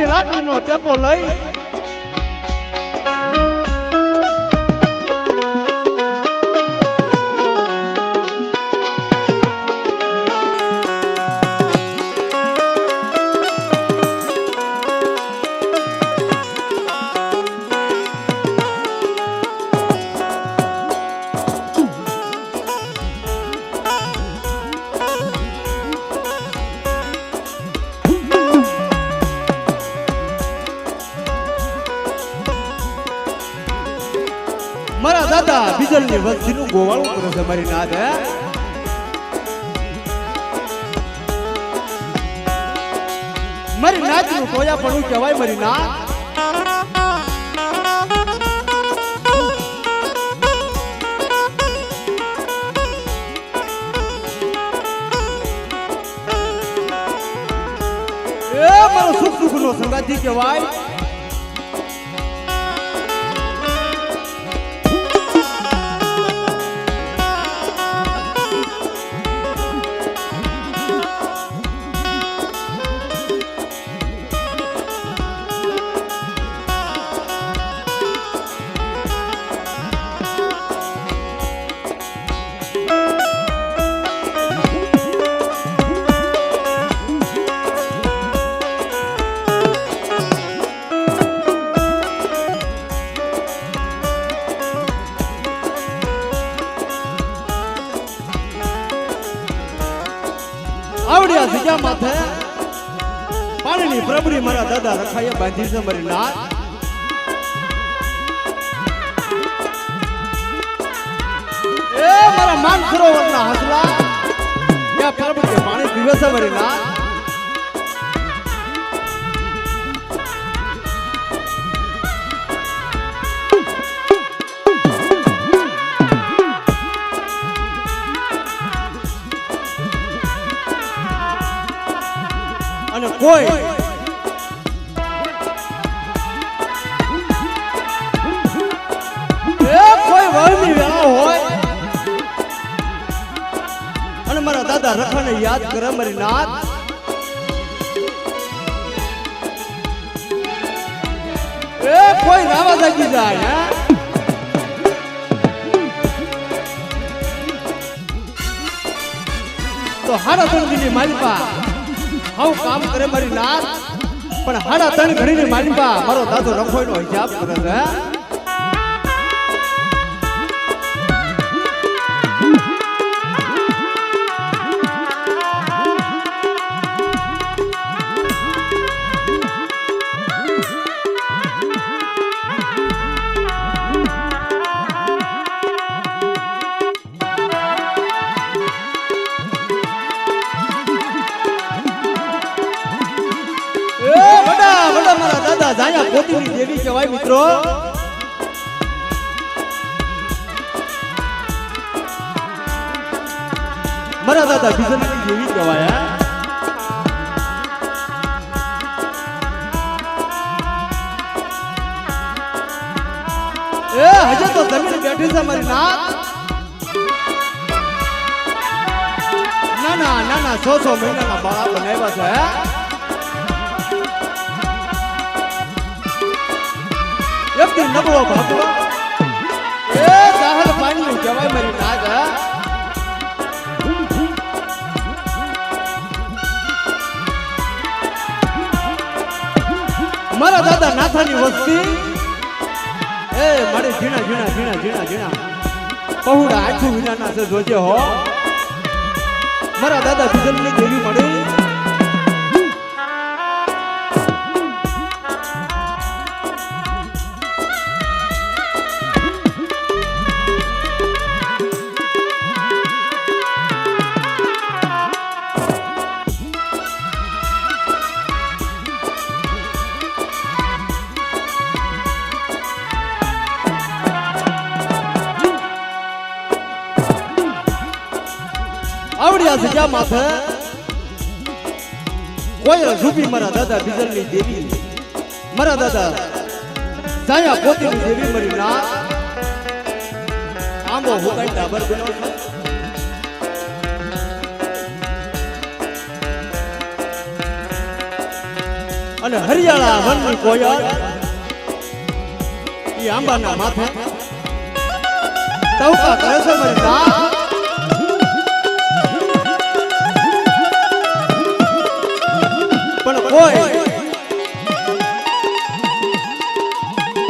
મારી લાકડીનો ટેપો લઈ મારા દાદા બીજલની વસ્તીનું ગોવાળું કરે છે મારી નાદ હે મારી નાદનું ટોયા પણ કહેવાય મારી નાદ એ મારો સુખ દુઃખનો સંગાતી કહેવાય આવડિયા જગ્યા માથે પાણીની પ્રભરી મારા દાદા રખાયા બાંધી છે મારી નાદ એ મારા માન સરોવરના હસલા ત્યાં પ્રભરી પાણી પીવે છે મારી નાદ અને કોઈ વળની વેળા હોય અને મારા દાદા રખાને યાદ કરે મારી નાદ એ કોઈ નાવા જાગી જાય હે તો હારા તંગીની માલિપા હાઉ કામ કરે મારી નાદ પણ હાડા ત્રણ ઘડીની માલિપા મારો દાદો રખોઈનો હિસાબ કરે છે જાયા પોતીની દેવી કહેવાય મિત્રો મારા દાદા બીજલની દેવી કહેવાય એ હજે તો જમીન બેઠી છે મારી નાદ નાના નાના 6 મહિનાના બાળા બનાવ્યા છે એકદમ નબળો ભાગવો એ જાહર પાણીનું કહેવાય મારી નાદ મારા દાદા નાથાની વસ્તી એ મારે ઝીણા ઝીણા ઝીણા ઝીણા ઝીણા પહોળા આઠું વિનાના છે જોજે હો મારા દાદા બીજલની દેવી મળી આવડિયા જગ્યા માથે કોઈ રૂપી મારા દાદા બીજલની દેવી મારા દાદા જાયા પોતીની દેવી મરી ના આંબો હોકાઈ ડાબર બનો અને હરિયાળા વનની કોયલ ઈ આંબાના માથે તવકા કરે છે મારી નાથ. પણ કોઈ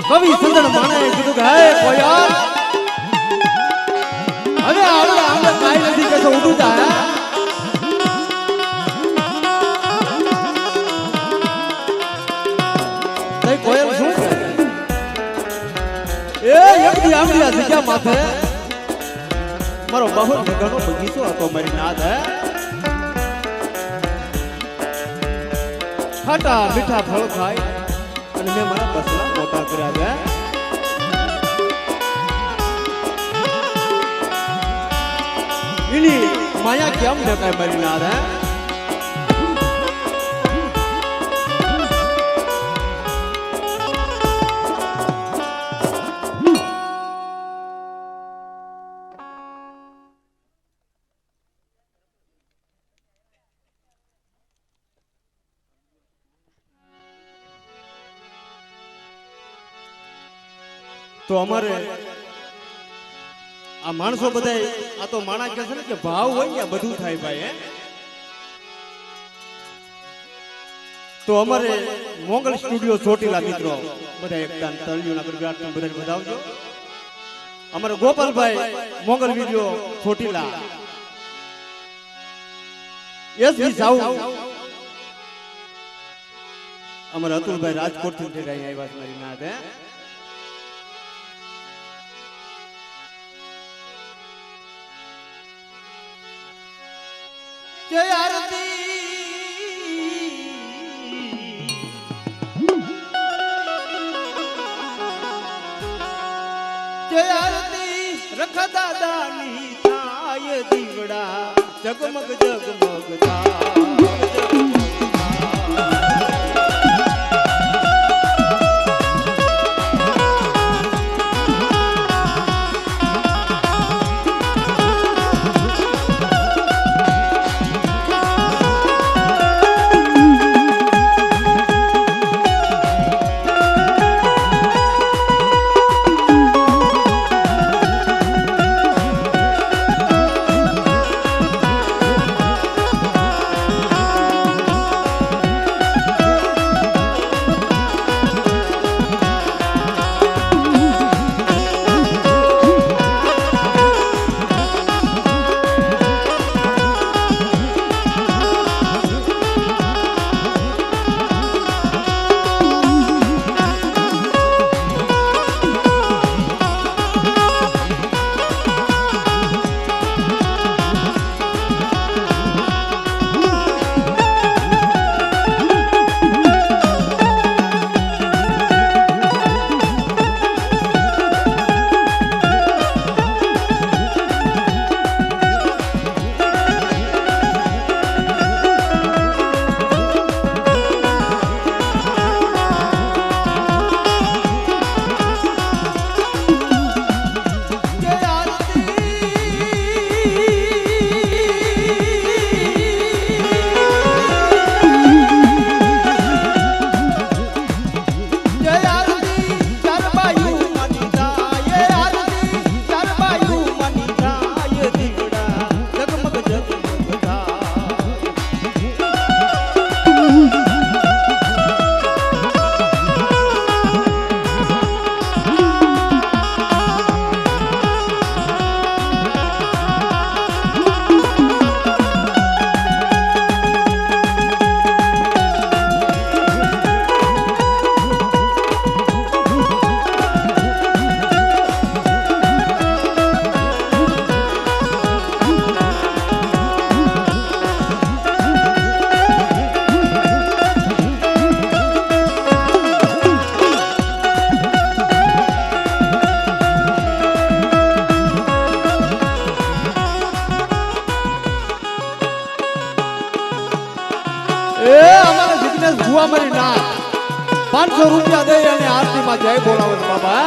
કવિ સુંદર માણે કીધું કે હે કોયલ હવે આવડે આંબે કાઈ નથી કે ઉડું જાય. કોયલ શું કે એ એકદી આંબલી આ જગ્યા માથે મારો બહુ જગનો બગીચો હતો મારી નાથ. હે ખાટા મીઠા ફળ ખાય અને મેં મારા બસલા મોટા કર્યા છે. એની માયા કેમ દેખાય મારી નાથ. હે તો અમારે આ માણસો બધા આ તો માણા કહે છે ને કે ભાવ હોય ને બધું થાય ભાઈ. હે તો અમારે મોગલ સ્ટુડિયો ચોટીલા મિત્રો બધા એકદમ તળિયુના ગરગાટ બધા વધાવજો. અમારે ગોપાલભાઈ મોગલ વિડિયો ચોટીલા એસબી સાઉ અમારે અતુલભાઈ રાજકોટ થી ઠેરાઈ આવ્યા છે મારી નાથ. હે જય આરતી જય આરતી રખા દાદાની થાય દીવડા જગમગ જગમગ થાય. ભુવા મારી નાથ 500 રૂપિયા દઈ અને આરતીમાં જય બોલાવે બાબા.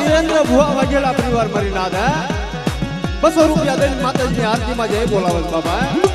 વીરેન્દ્ર ભુવા વાઘેલા પરિવાર મારી નાદ હે 200 રૂપિયા દઈને માતાજીની આરતીમાં જય બોલાવે છે બાબા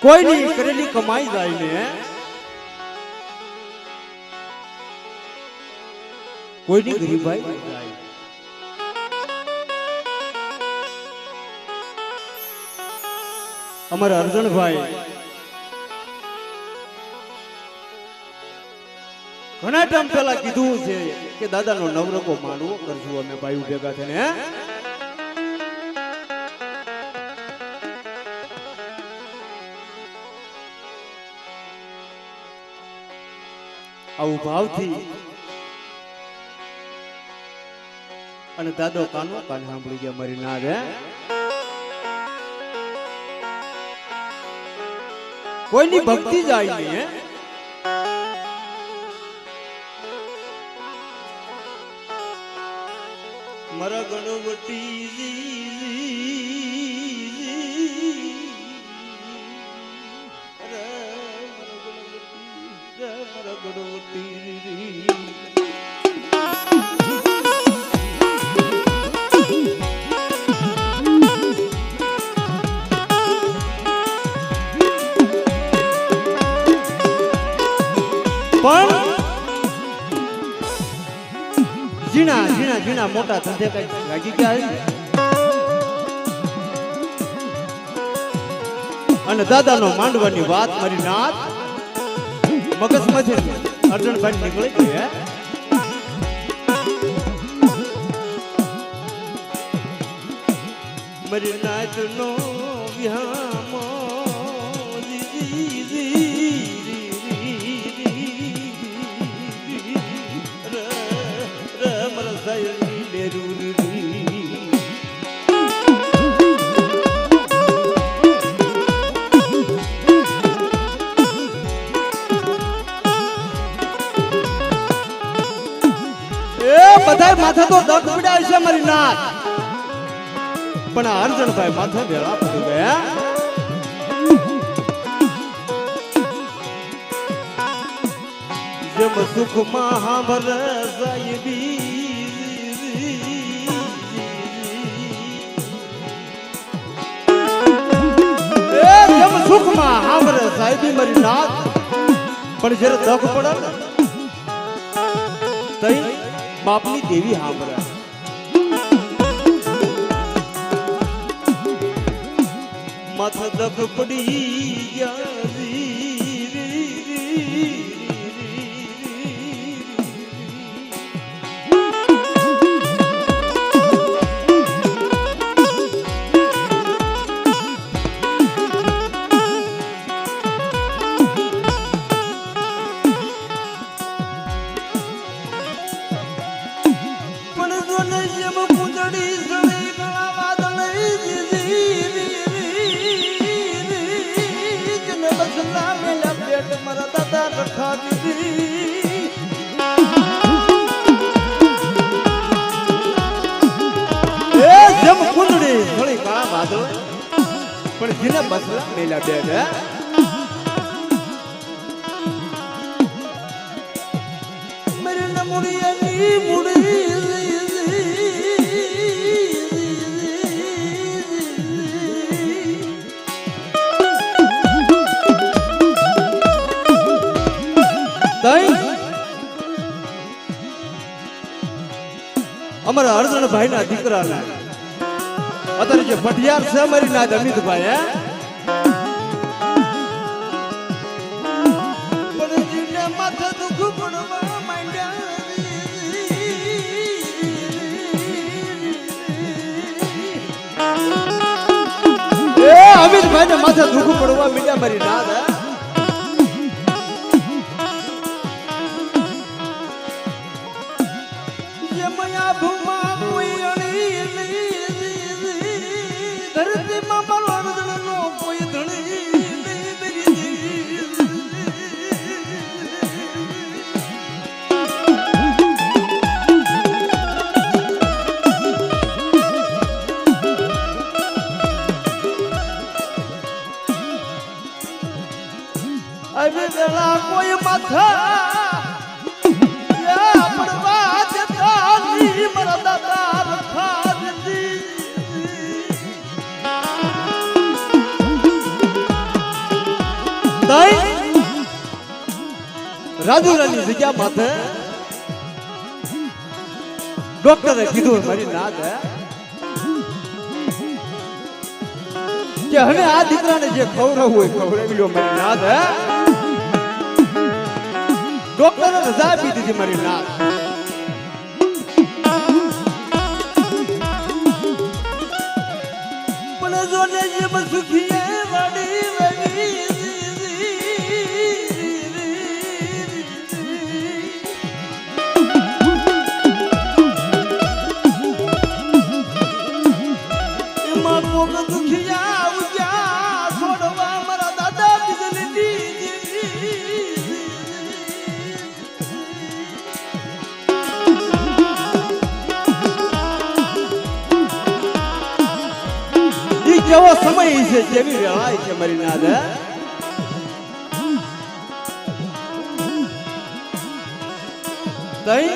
કોઈની કરેલી કમાઈ જાય ને કોઈની ગરીબાઈ જાય. અમારા અર્જણભાઈ ઘણા ટાઈમ પહેલા કીધું છે કે દાદાનો નવરકો માંડવો કરશું અમે ભાઈઓ ભેગા થઈને. આવું ભાવથી અને દાદો કાનો કાન સાંભળી ગયા મારી ના રે. કોઈની ભક્તિ જાય નહીં. મારા ગણવટી પણ ઝીણા ઝીણા ઝીણા મોટા ધંધે કઈ લાગી ગયા અને દાદાનો માંડવાની વાત મારી નાથ મગજમાંથી અર્જણભાઈ નીકળી ગઈ. મારી નાથનો વિહામો બધા માથા તો દગ પીડાય છે મારી નાથ, પણ આ અર્જણભાઈ માથા ભેળા પડી ગયા. જેમ સુખમાં હાંભર જેમ સુખમાં હાંભર સાહેબી મારી નાથ, પણ જયારે દગ પડે ને તઈ બાપની દેવી હાંભળે. માથા દગ પડી ગયા જેમ કુંડળી થોડી કાળા વાદળ પણ જેને બસલા મેલા બે મેરે નમુડિયાની મુડી અમારા અર્જણભાઈ ના દીકરા ના અત્યારે જે ભટિયાર છે મારી ના અમિતભાઈ અમિતભાઈ ને માથે દુઃખ પડવા મીડિયા મારી ના કોઈ માથા પડવા જતા મારા દાદા રખા તઈ રાજુરાની જગ્યા માથે ડોક્ટરે કીધું મારી નાત કે હવે આ દીકરાને જે ખવડાવવું હોય ખવડાવી લો મારી નાત ડોક્ટરે રજા આપી દીધી મારી નાત પણ જોને જીવ સુખીએ વાડી કેવો સમય છે જેવી વેળાય છે મારી નાદ તઈ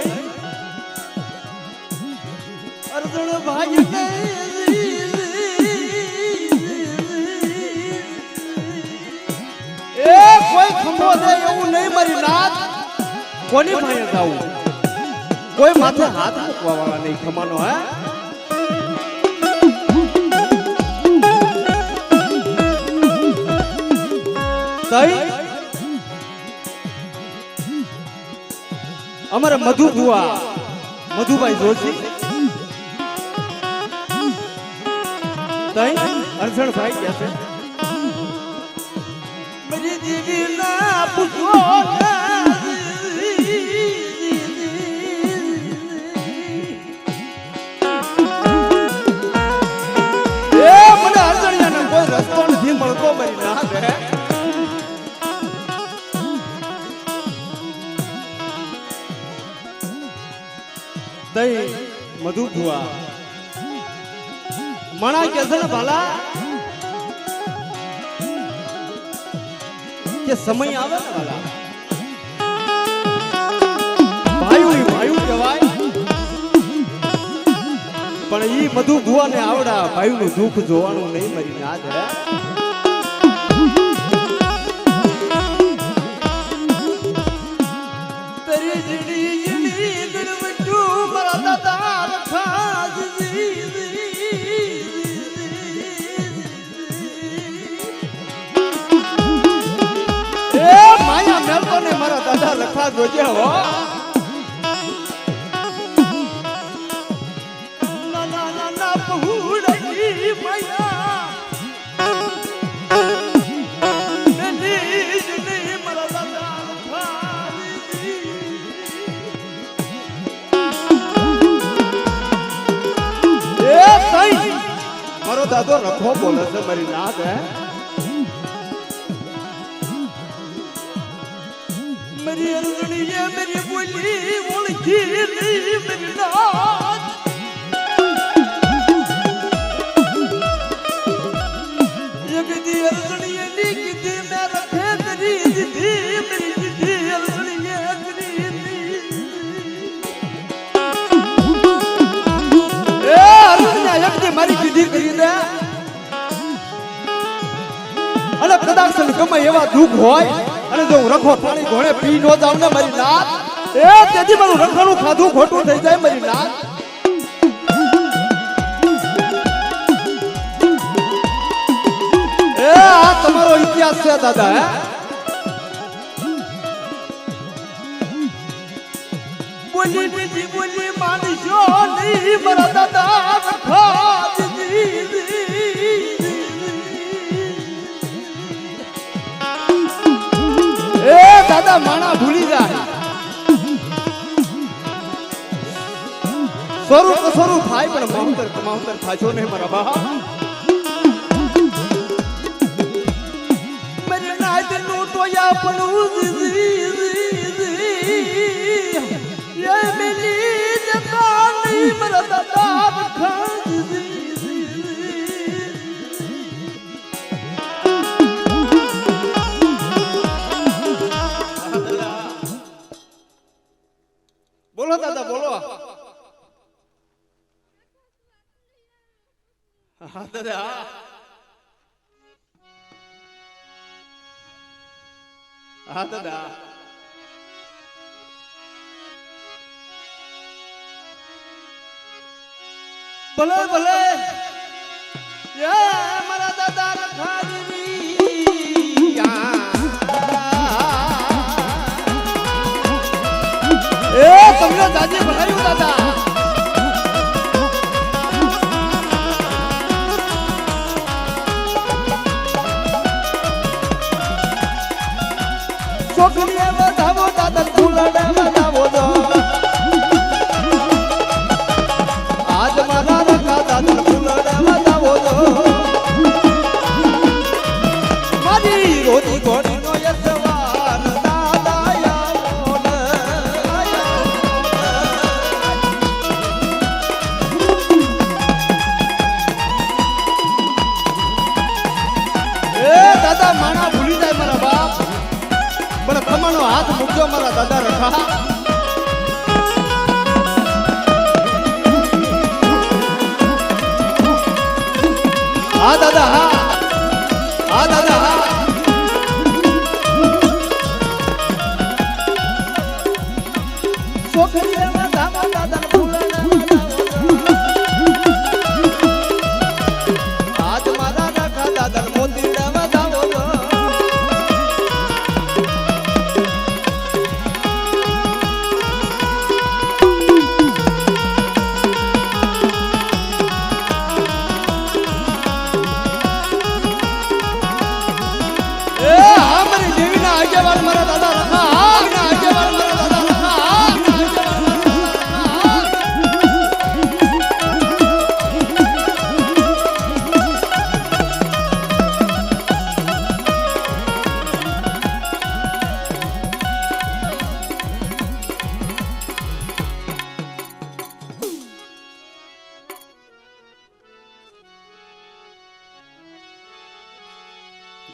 અર્જુન ભાઈ એ કોઈ ખંભો દે એવું નહીં મારી નાદ કોની ભાઈ જાવું કોઈ માથે હાથ મૂકવા વાળા નહીં ખમાનો હે અમારા મધુ ભુવા મધુભાઈ જોશી તઈ અરસણભાઈ કે છે મારી દીદી ના પૂછો એ મને અરસણિયાનો કોઈ રસ્તો નથી મળતો મારી ના હે મધુ ભુવા મણા કે છે ને ભાલા કે સમય આવે ને ભાલા ભાઈ કહેવાય પણ ઈ મધુ ભુવા ને આવડા ભાઈ નું દુઃખ જોવાનું નહીં મારી નાદ હે મારા દાદા લખા જોજે હો ના ના ના પહુડકી માયા મેલી જની મારા દાદા લખા એ તઈ મારો દાદો રખો બોલે છે મારી નાત હે मेरी अरजणिया मेरी बोली ओळखी नहीं मेरी नात एक दी अरजणिया नी कीधी मैं रखे तेरी दीदी मेरी दीदी अरजणिया तेरी ए अरजणिया एक दी मारी दीदी કરી દે અને કદાચ ગમે એવા દુઃખ હોય અને જો હું રખો પાણી ઘોડે પી નો જાવ ને મારી નાત એ તેથી મારું રખવાનું ખાધું ખોટું થઈ જાય મારી નાત એ આ તમારો ઇતિહાસ છે દાદા હે બોલી બીજી બોલી માનશો નહીં મારા દાદા રખા દીદી એ દાદા માણા ભૂલી જાય સ્વરૂપ થાય પણ માવતર કમાવતર થાજો નહીં મારા બા મેરે નાદ નું ટોયા પણ ये मिली जबानी मेरा दादा खाजी बोलो दादा बोलो हाँ दादा હા દાદા ભલે ભલે મારા દાદા રખાજી એ તમને દાદી ભણાવ્યું દાદા છોકરીએ વધાવો દાદા ફૂલડે વધાવો દો આજ મારા રખા દાદા ફૂલડે વધાવો દો મારી રોતી ઘોડી નો યજમાન દાદા આવો એ દાદા માણા ભૂલી જાય મારા બાપ પણ તમારો હાથ મૂકજો મારા દાદા રખા હા દાદા હા હા દાદા હા છોકરીએ વધાવો દાદા ફૂલડે આજ મારા રખા દાદા મોતીડા વધાવો દો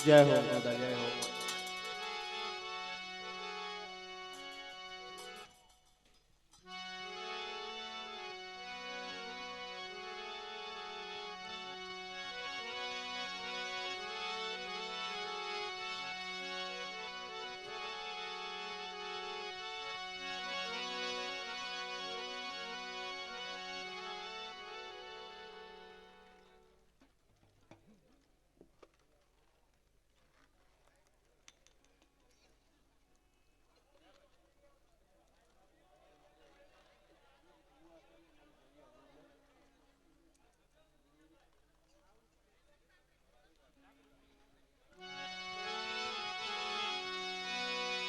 જય હો દાદા જય હો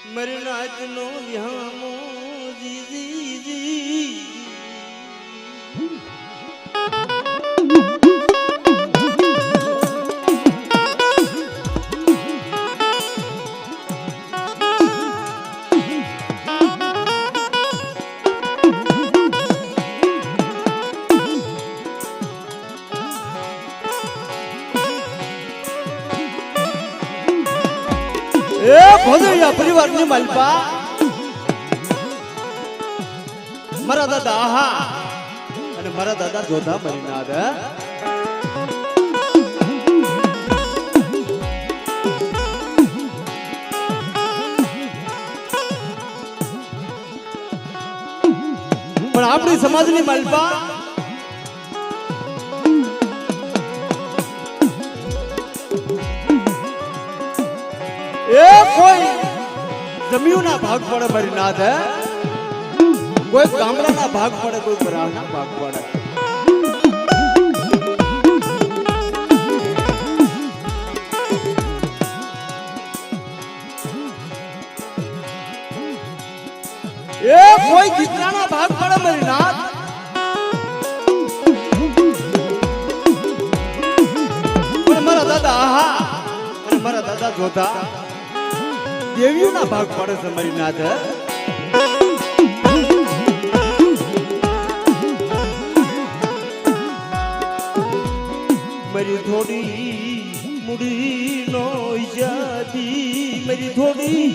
मेरी नाच नो यहाँ मोजी जी जी ભોજૈયા પરિવારની માલપા મારા દાદા આહા અને મારા દાદા જોધા મરીનાદ પણ આપણી સમાજની માલપા કોઈ જમીનના ભાગ પડે મારી નાથ કોઈ ગામડાના ભાગ પડે કોઈ પરાના ભાગ પડે એ કોઈ દીકરાના ભાગ પડે મારી નાથ પણ મારા દાદા આહા અને મારા દાદા જોધા દેવીઓના ભાગ પડે છે મારી નાથ મારી થોડી મુડી નો યાદી મારી થોડી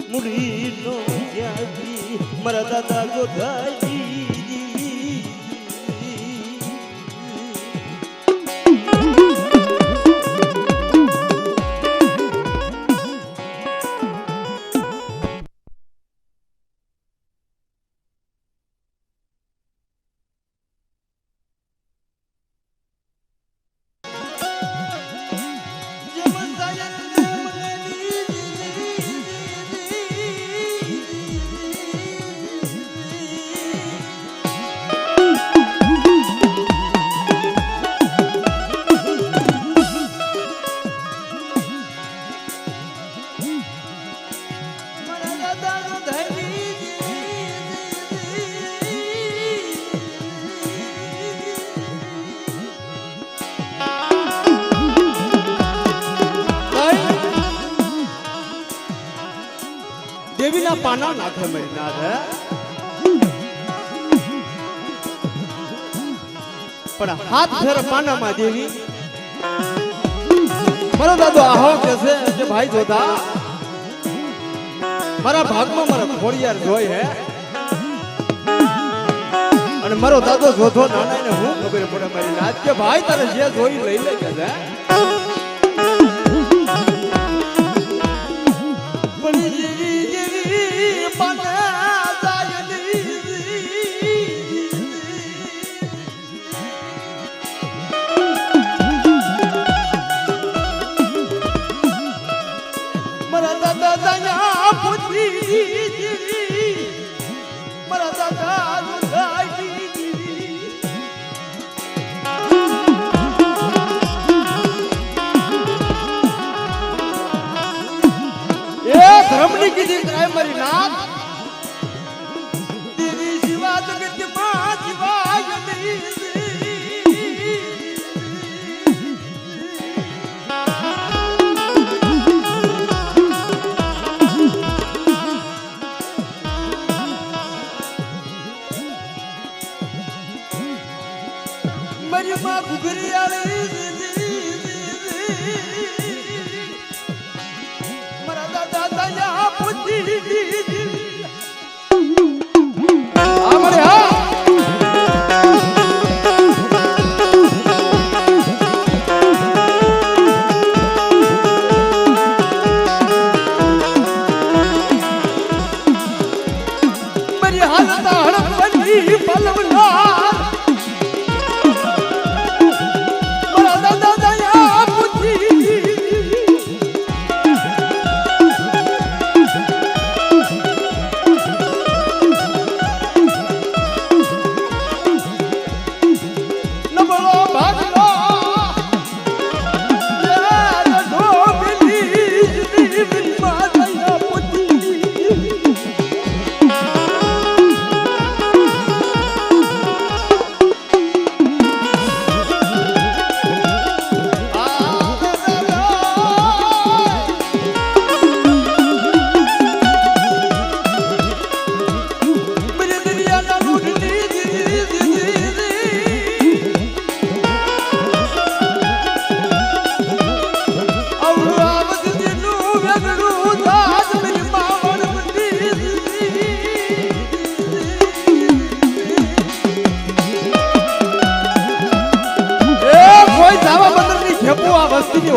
મુડી નો યાદી મારા દાદા જોધાજી વસ્તીના પાના નાખે મારી નાથ હે પણ હાથ ફેર પાનામાં દેવી મારો દાદો આહો કે છે કે ભાઈ જોતા મારા ભાગમાં મારા ખોડિયાર જોઈ હે અને મારો દાદો જોતો નાના ને હું ખબર પડે મારી નાથ કે ભાઈ તારે જે જોઈ લઈ લે કે છે પડી જેવી જેવી પાના જાયલી મારા દાદા દયા પુત્રી મારા દાદા ધર્મની કીધી કરાય મારી નાથ તેરી શિવા જગતમાં શિવાય મારી માં ઘુઘરી આલી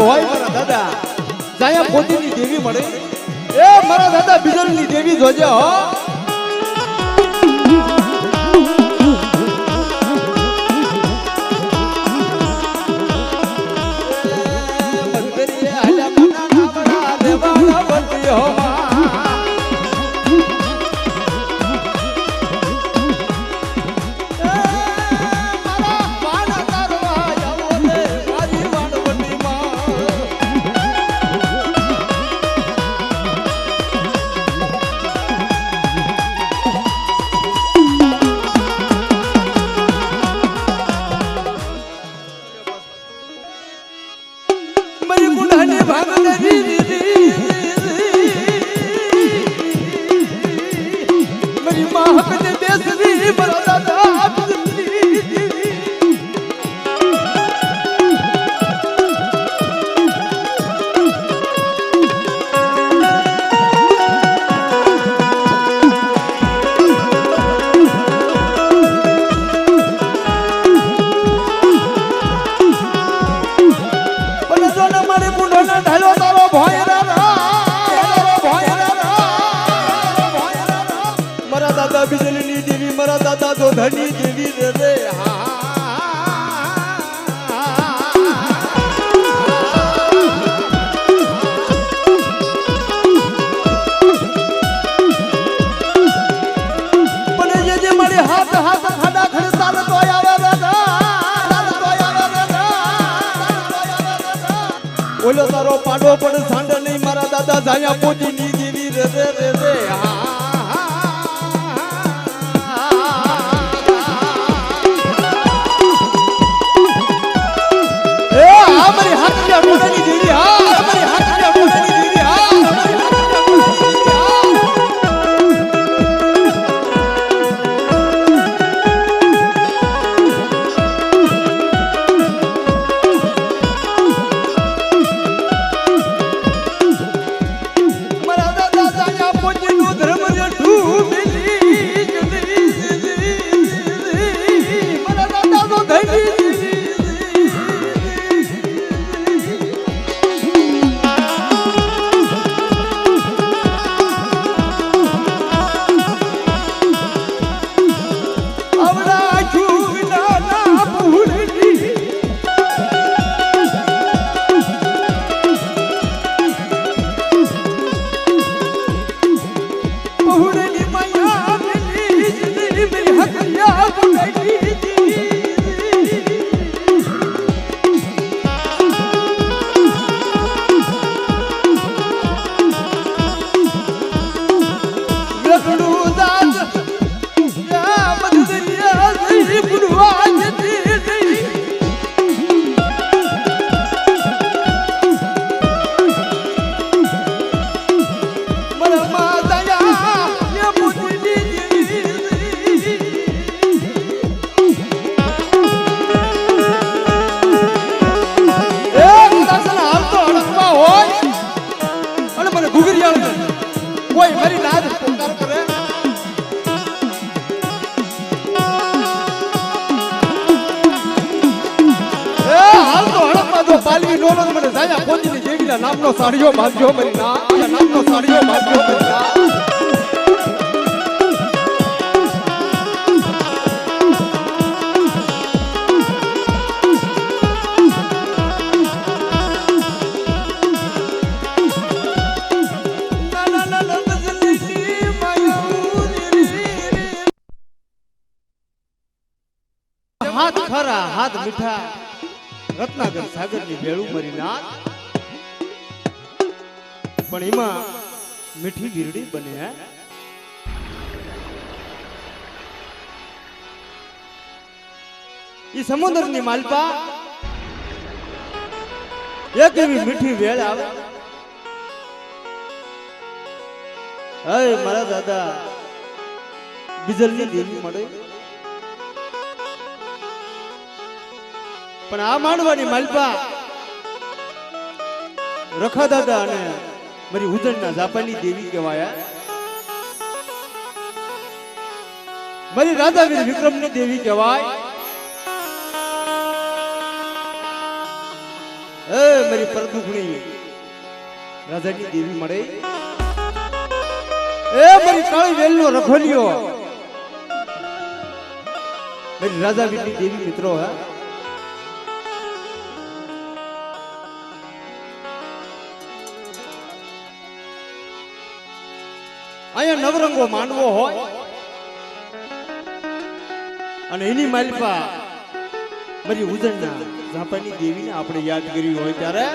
હોય મારા દાદા જાયા પોતીની દેવી મળે એ મારા દાદા બીજલની દેવી જોજે હો મંદિરે આલા મના નાવડા દેવાના બંધી હો बिजली देवी मरा दादा तो धनी देवी रे रे बने जे मारे हाथ हाथ खाड़ा खड़ता तो आया रे ओलो तारो पाडो पड़ सांड नहीं मारा दादा जाया पोती नी देवी रे रे रे रे हमारे हाथ में अबूदा नहीं दे रही हाँ हमारे हाथ में अबूदा नहीं दे रही हाँ हमारे हाथ में अबूदा नहीं दे रही हाँ મને જાયા પોંજની દેવીના નામનો સાડીઓ બાંધ્યો મારી ના નામનો સાડીઓ બાંધ્યો મારી ના હાથ ખરા હાથ મીઠા રત્નાગર સાગરની બેળું મરી નાથ પણ એમાં મીઠી વીરડી બને હે ઈ સમુદ્રની માલપા એક એવી મીઠી વેળ આવે હે મારા દાદા બીજલની દેવી મળે પણ આ માંડવાની માલપા રખા દાદા અને મારી ઉજળના જાપાની દેવી કહેવાય મારી રાધાવીર વિક્રમની દેવી કહેવાય એ મારી પરદુખણી રાધાની દેવી મળે એ મારી કાળી વેલનો રખોલિયો મારી રાધાવીરની દેવી મિત્રો હે અહીંયા નવરંગો માંડવો હોય અને એની માલપા મારી ઉજળના ઝાપાની દેવીને આપણે યાદ કરી હોય ત્યારે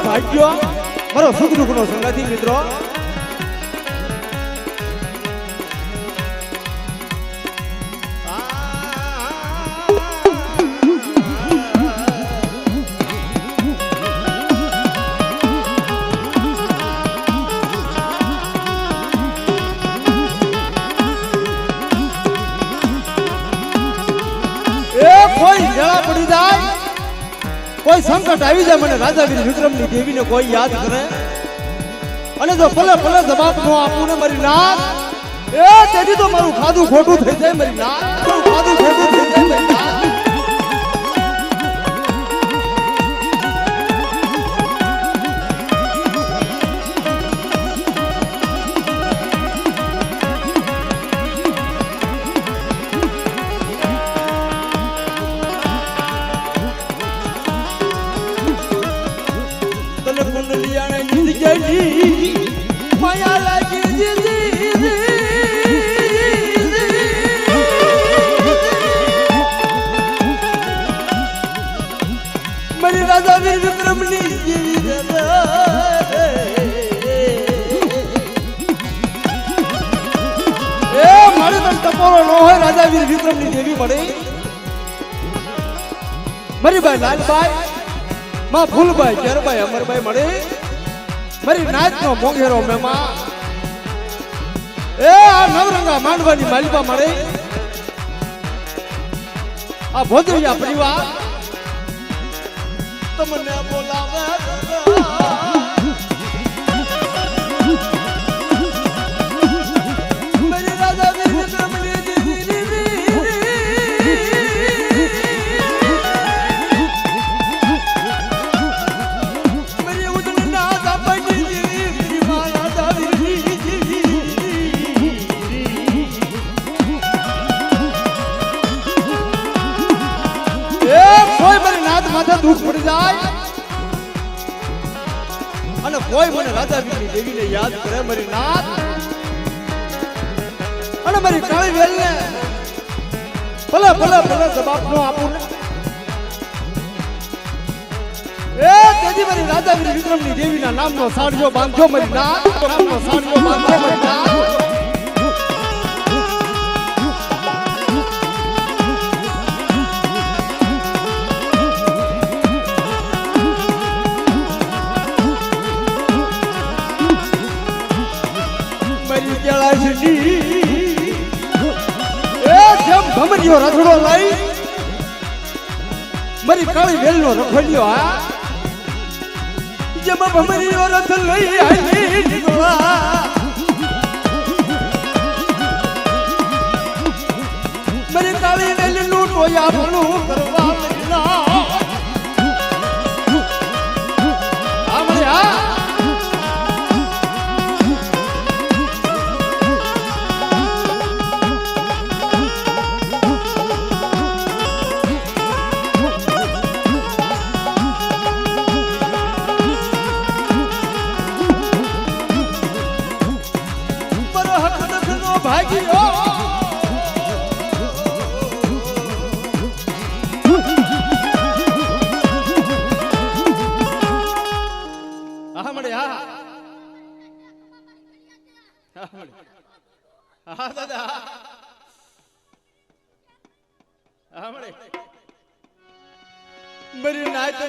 ભાગ્યો મારો સુખ દુઃખનો સંગાથી મિત્રો કોઈ જળા પડી જાય કોઈ સંકટ આવી જાય મને રાધાવીર વિક્રમની દેવીને કોઈ યાદ કરે અને જો પલે પલે જવાબ નો આપું ને મારી નાક એ તેથી તો મારું ખાધું ખોટું થઈ જાય મારી નાક મારું ખાધું ખોટું થઈ જાય મારી નાક माया लगी मेरी राधावीर विक्रमनी मारे तन टपोरो नो है राधावीर विक्रमनी देवी मरे मरी भाई लालभाई मां फूलभाई चरभाई अमरभाई मरे મારી નાચનો મોંઘેરો મેમાં એ આ નવરંગા માંડવાની માલિકા મળે આ ભોદરિયા પરિવાર તમને બોલાવે મારી રાધાવીર વિક્રમની મારી ઉદના દાપણી દુઃખ પડી જાય અને કોઈ મને રાજા વીરની દેવીને યાદ કરે મારી નાથ અને મારી કાળી વેલને ભલે ભલે ભલે જવાબ નો આપું ને એ તેજી મારી રાજા વીર વિક્રમની દેવીના નામનો સાડિયો બાંધજો મારી નાથ નામનો સાડિયો બાંધજો મારી નાથ ભમરીઓ રથડો લઈ મારી કાળી વેલનો રખડ્યો આ જેમાં ભમરીઓ રથ લઈ આવી નીકળવા મારી કાળી વેલનું ટોયા ભણું કરવા લાગ્યા मेरी नायत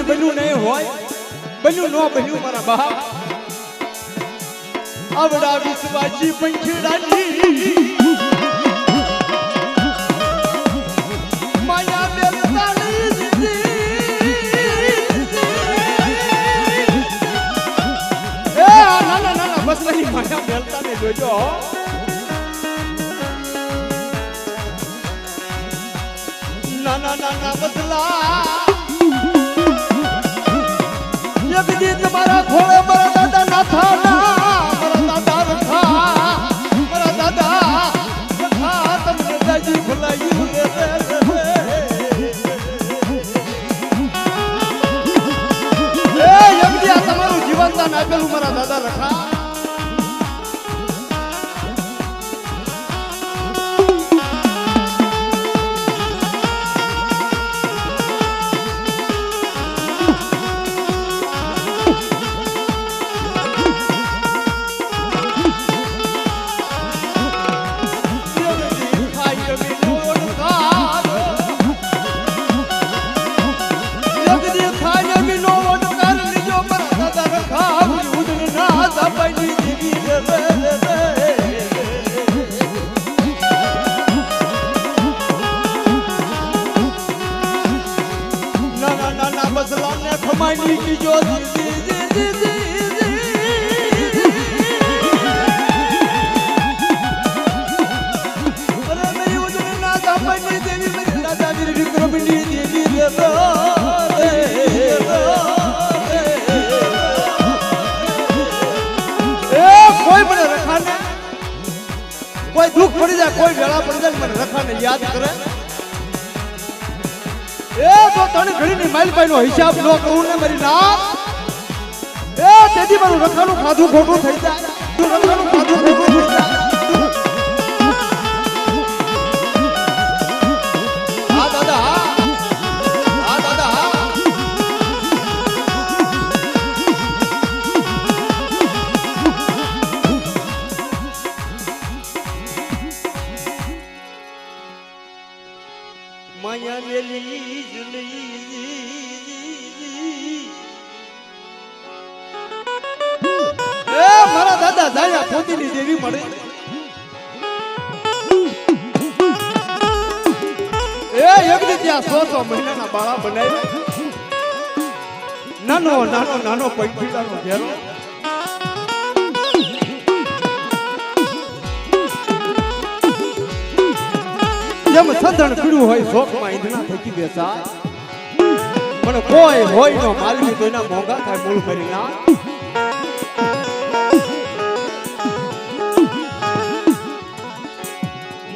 બન્યું નહીં હોય બન્યું નો બન્યું મારા બાપ આવડા વિશ્વાસી પંખીડાની માયા બેલતાની એ નાના નાના બસની માયા બેલતાને જોજો નાના નાના બસલા तुम्हारा घोड़े मरा दादा ना था ना मरा दादा रखा मरा दादा रखा तुमने दादी भुलाई यमदिया तुम्हारू जीवन दान आपेलू मरा दादा रखा खमानी की जो अरे मेरी उजने नाथ अपनी देवी मेरी राजा वीर विक्रमनी देवी कोई बने रखाने कोई दुख पड़ी जाए कोई वेला पड़ी जाए मैंने रखाने याद करे ए तो तने घड़ी ની માઈલ પાઈનો હિસાબ ન કરું ને મારી નાથ એ તેદી મારું રખાનું ખાધું ખોટું થઈ જાય રખાનું ખાધું ખોટું થઈ જાય હા દાદા હા દાદા માયા મેલી મારા દાદા જાયા પોતીની દેવી મળે ત્યાં 100 મહિનાના બાળા બનાવ્યા. નાનો નાનો નાનો પંખીડાનો ઘેરો. જેમ સંધણ પીડ્યું હોય શોકમાં ઈંધણા થકી બેસાય. પણ કોઈ હોય નો માલવી તો એના મોંઘા થાય મૂળ ફરી ના.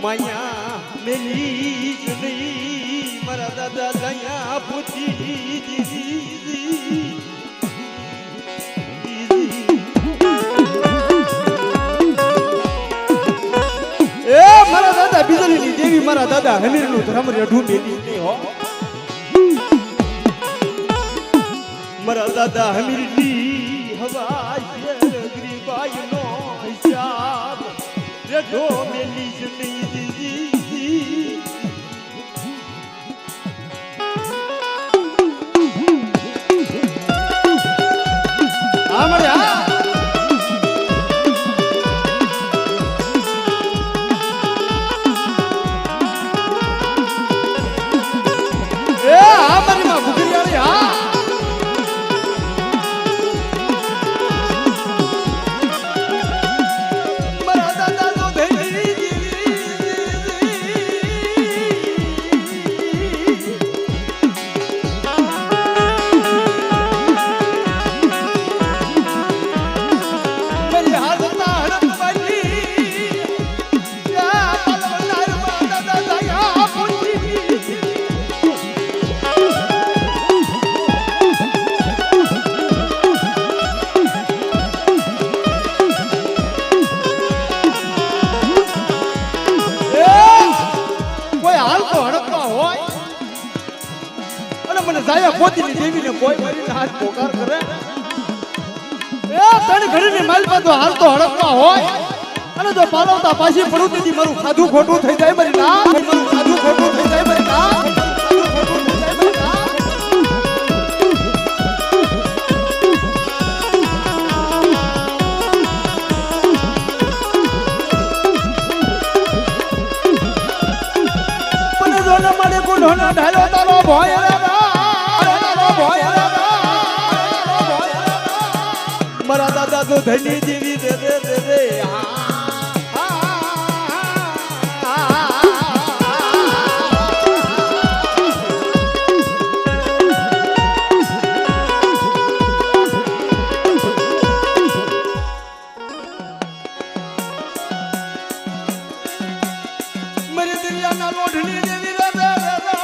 માયા મેલી જ નહીં મારા દાદા દયા પૂછી એ મારા દાદા બીજલીની દેવી મારા દાદા હમીરનું ધર્મ રેઢું મેલી નહીં હો. મારા દાદા હમીરની હવા ગરીબાઈનો હિસાબ રેઢો મેલી જ નહીં દીદી. હા મળે હા. પોતીની દેવીને કોઈ મરીને હાથ પોકાર કરે. એ તને ઘડીની માલપા તો હાલ તો હડકવા હોય અને જો પાલવતા પાછી પડું તેથી મારું ખાધું ખોટું થઈ જાય મારી ના. મારું ખાધું ખોટું થઈ જાય મારી ના. મને જો ન મળે ગુંઢોનો ઢાલો તારો ભોય મારા દાદા તો ધની દેવી દે દે દે દે. મારી દરિયાના લોઢની દેવી દે દે દે.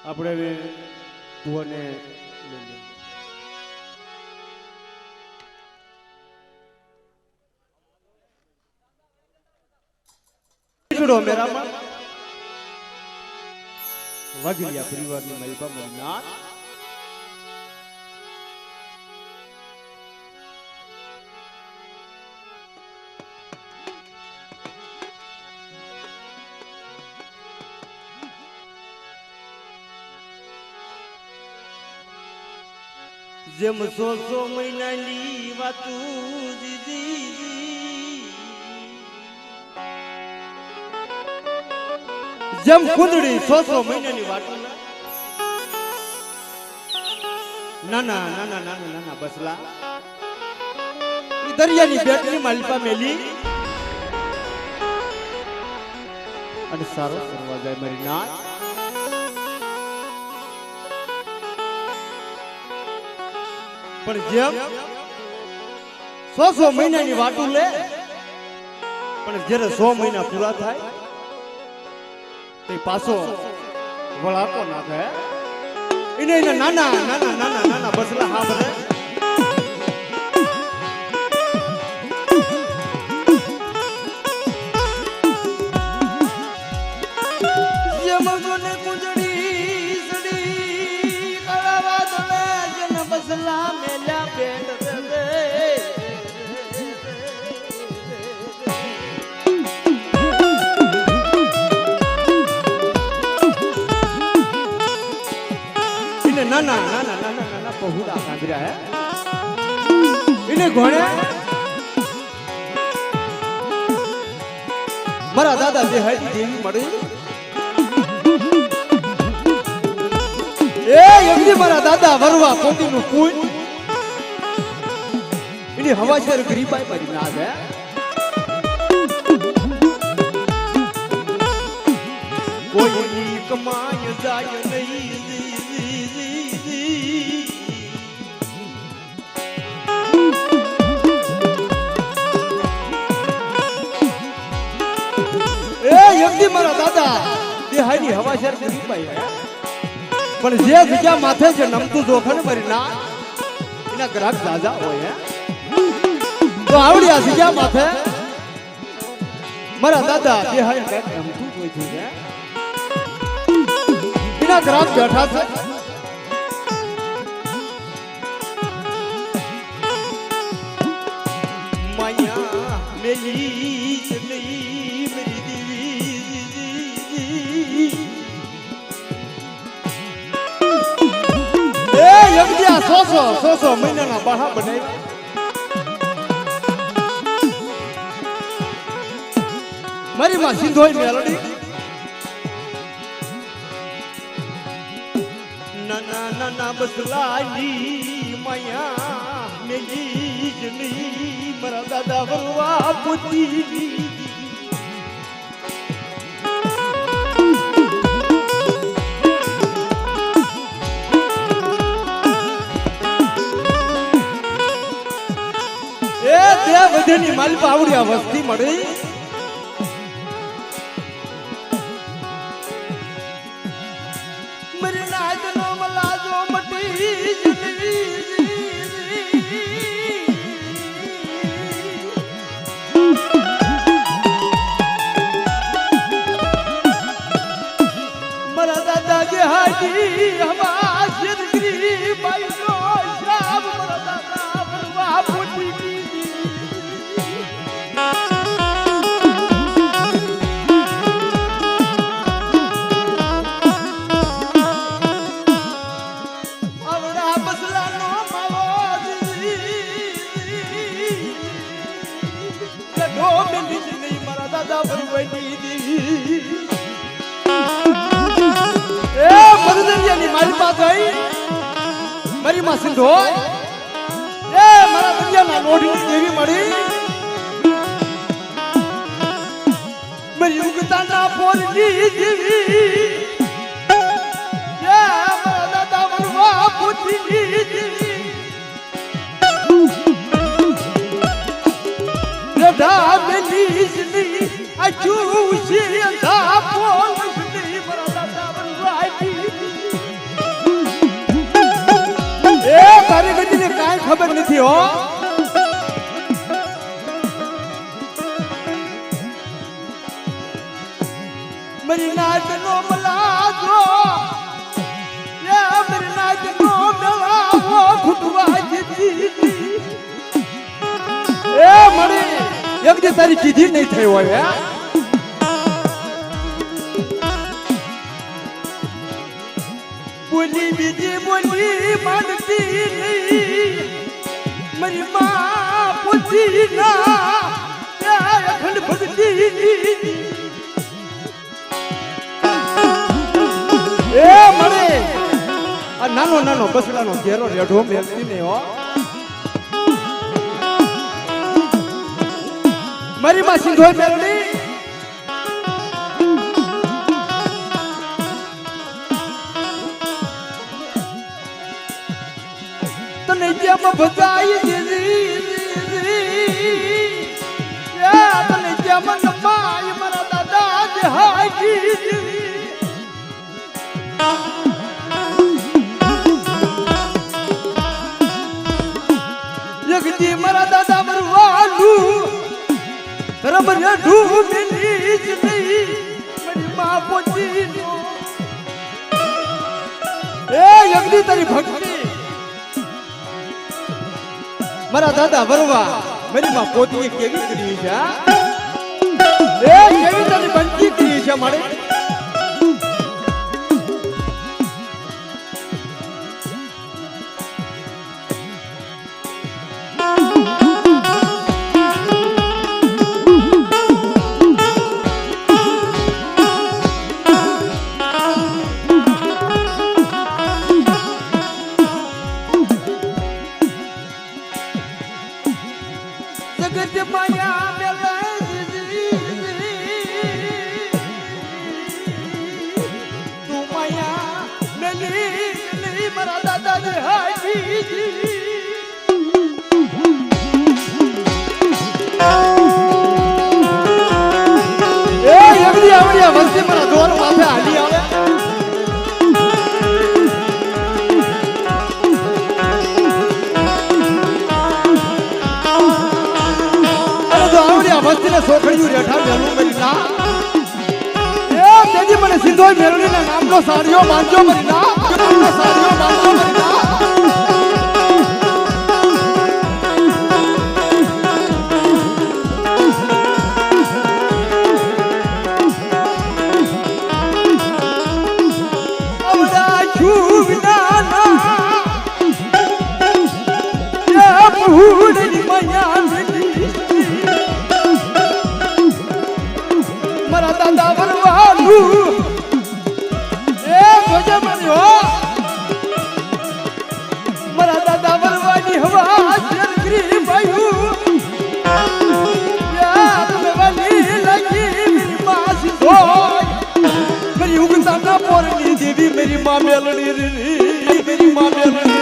આપણે હવે ભુવને મેરામાં વાઘલિયા પરિવારની મહિપા મહિના જેમ 100 મહિનાની વાતું દીદી જેમ કુંદડી 100 મહિનાની વાતું નાના નાના નાના નાના બસલા દરિયાની બેટની માલિપા મેલી અને સારો સરવા જાય મારી નાથ પણ જેમ 100 મહિનાની વાટું લે પણ જ્યારે 100 મહિના પૂરા થાય તે પાછો વળાકો નાખે એને નાના નાના નાના નાના બસલા હાબરે જેમ ગોને કુંજડી સડી કળાવા દલે જન બસલા મેલા પેટ દે નાના નાના નાના નાના પહોળા કાંદર્યા હે એને ઘોડે મારા દાદા જે હરી દેવી મળી એ એમની મારા દાદા વરવા પોતીનું કુલ એની હવા શેર ગરીબાઈ મારી ના હે કોઈ કમાય જાય નહીં મારા દાદા દેહાની હવા શેર કરી પાઈ પણ જે જગ્યા માથે છે નમતું જોખન મરી ના એના ગ્રાહક દાદા હોય તો આવડી આ જગ્યા માથે મારા દાદા દેહાની કઈક નમતું હોય છે એના ગ્રાહક બેઠા છે માયા મેલી નહીં મેરી યજ્ઞા 100 મહિનાના બાહા બનાવી મારી માં સિંધોઈ મેલડી નાના નાના બસલાની માયા મેલી જની મારા દાદા વરવા પોતી વધેની માલિપા આવડી આ વસ્તી મળી મરી નાજનો મલાજો મટી મારા દાદા જે હાજી હવા શિરગરી બાઈ નો શાબ મારા દાદા બરવા પોતી મારી માં સિંધોઈ એ મારા દુનિયાના લોઢી દેવી મળી મારી ઉગતાના પોરની દેવી એ મારા દાદા વરવા પોતી દેવી રઢા મેલી જની અચુ શિરંધા પોલ જની મારા દાદા વરવા દેવી કાંઈ ખબર નથી હો. મારી નાચનો મલાજો એ મારી નાચનો મેળાવો ખૂટવા જીતી એ મારી એક દી તારી કીધી નહીં થઈ હોય હે. બોલી બીજી બોલી માનતી નહીં મારી માં પૂછી ના અખંડ ભક્તિ એ મળે આ નાનો નાનો બસડાનો ઘેરો રેઢો મેલતી નહીં હો. મારી માં સિંધોઈ મેલડી તને જેમ બધાઈ દીધી તને જેમ નમાય મારા દાદા જહાજી યગજી મારા દાદા મરવાનું રબર ઢૂ મિલી જ નહીં મારી માં પોચી એ યગજી તારી ભક્તિ મારા દાદા વરવા મારી માં પોતી કેવી કરી છે એ કેવી તારી બંકી કરી છે મારે વસ્તી મારા દોર માથે હાલી આવે અરે તો આવડ્યા વસ્તીને સોખડ્યું રેઠા મેલું કરી ના એ તેજી મને સિંધોઈ મેળવીના નામનો સાડીઓ બાંધજો કરી ના નામનો સાડીઓ બાંધજો કરી ના મારા દાદા વરવાનું એ ગોજે બન્યો મારા દાદા વરવાની હવા શરગરી ભાયું યા તમે વાલી લગી મેરી માં સિંધોઈ મેરી ઉગતા ના પોરની દેવી મેરી માં મેલડી રી મેરી માં મેલડી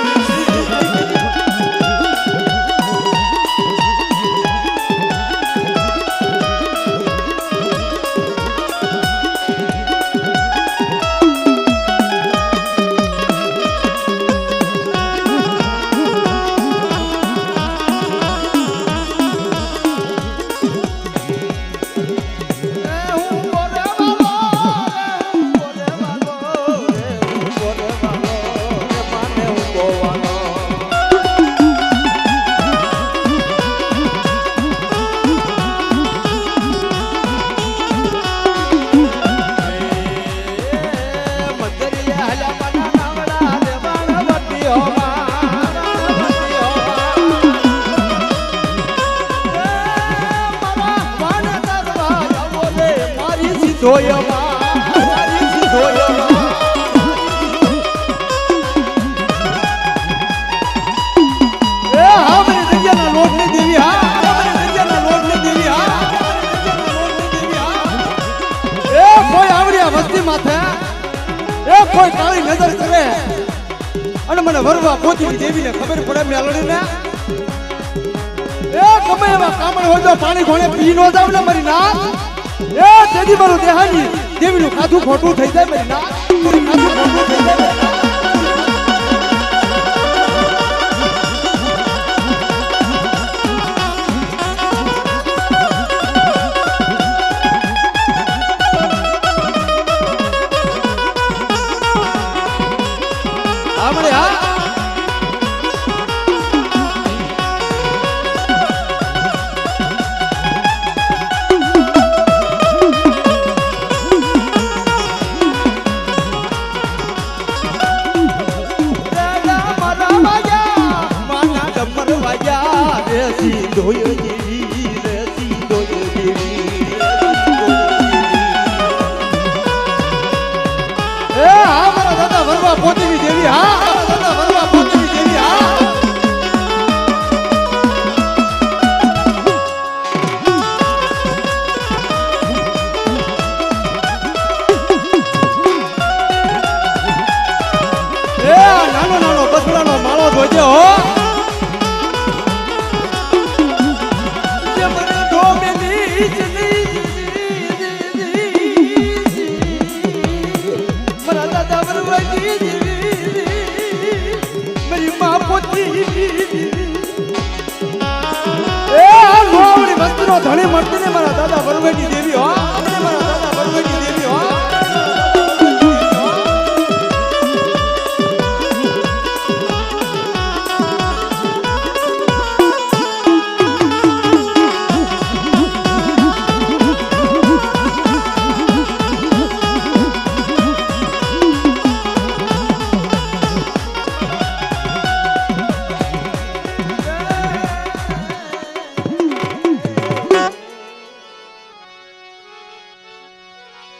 કોઈ કાળી નજર કરે અને મને વરવા પોતી દેવીને ખબર પડે મેલડીને એ ગમે એવા કામણ હોય તો પાણી ઘોણે પી નો જાવ ને મારી નાથ એ તેજી મારું દેહાની દેવીનું ખાધું ખોટું થઈ જાય મારી નાથ ખાધું ખોટું થઈ જાય જોજે હો જે મને ધોમેલી મારા દાદા વરવાજી મારી મા પોતી એ નોવડી વસ્તુનો ધણી મળતી ને મારા દાદા વરવાજી